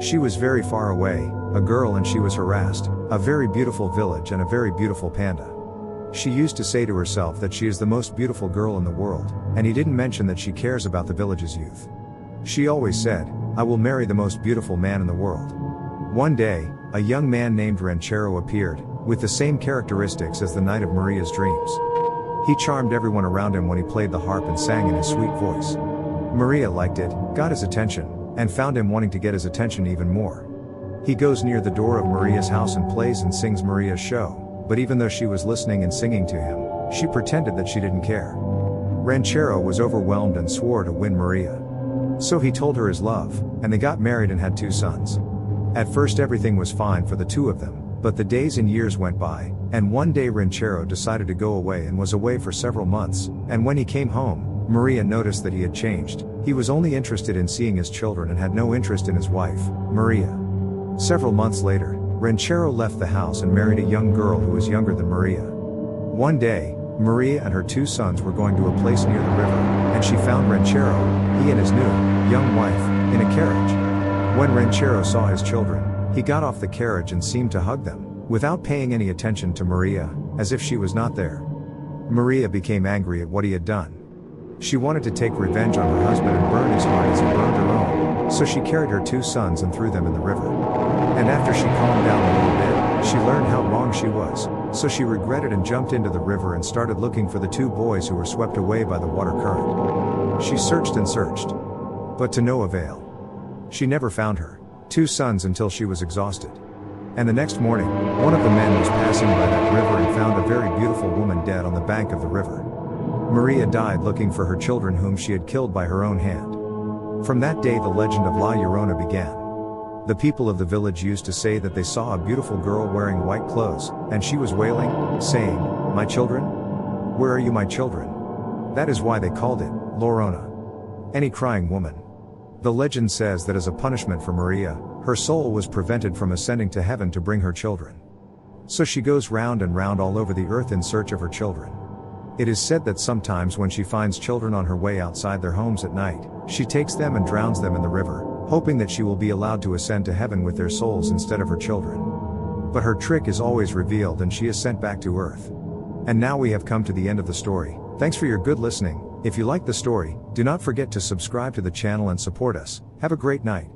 She was very far away, a girl, and she was harassed, a very beautiful village and a very beautiful panda. She used to say to herself that she is the most beautiful girl in the world, and he didn't mention that she cares about the village's youth. She always said, "I will marry the most beautiful man in the world." One day, a young man named Ranchero appeared, with the same characteristics as the knight of Maria's dreams. He charmed everyone around him when he played the harp and sang in his sweet voice. Maria liked it, got his attention, and found him wanting to get his attention even more. He goes near the door of Maria's house and plays and sings Maria's show, but even though she was listening and singing to him, she pretended that she didn't care. Ranchero was overwhelmed and swore to win Maria. So he told her his love, and they got married and had 2 sons. At first everything was fine for the 2 of them, but the days and years went by, and one day Ranchero decided to go away and was away for several months, and when he came home, Maria noticed that he had changed. He was only interested in seeing his children and had no interest in his wife, Maria. Several months later, Ranchero left the house and married a young girl who was younger than Maria. One day, Maria and her 2 sons were going to a place near the river, and she found Ranchero, he and his new, young wife, in a carriage. When Ranchero saw his children, he got off the carriage and seemed to hug them, without paying any attention to Maria, as if she was not there. Maria became angry at what he had done. She wanted to take revenge on her husband and burn his heart as he burned her own, so she carried her 2 sons and threw them in the river. And after she calmed down a little bit, she learned how wrong she was, so she regretted and jumped into the river and started looking for the 2 boys who were swept away by the water current. She searched and searched, but to no avail. She never found her 2 sons until she was exhausted. And the next morning, one of the men was passing by that river and found a very beautiful woman dead on the bank of the river. Maria died looking for her children whom she had killed by her own hand. From that day the legend of La Llorona began. The people of the village used to say that they saw a beautiful girl wearing white clothes, and she was wailing, saying, "My children? Where are you, my children?" That is why they called it Llorona. Any crying woman. The legend says that as a punishment for Maria, her soul was prevented from ascending to heaven to bring her children. So she goes round and round all over the earth in search of her children. It is said that sometimes when she finds children on her way outside their homes at night, she takes them and drowns them in the river, hoping that she will be allowed to ascend to heaven with their souls instead of her children. But her trick is always revealed and she is sent back to earth. And now we have come to the end of the story. Thanks for your good listening. If you like the story, do not forget to subscribe to the channel and support us. Have a great night.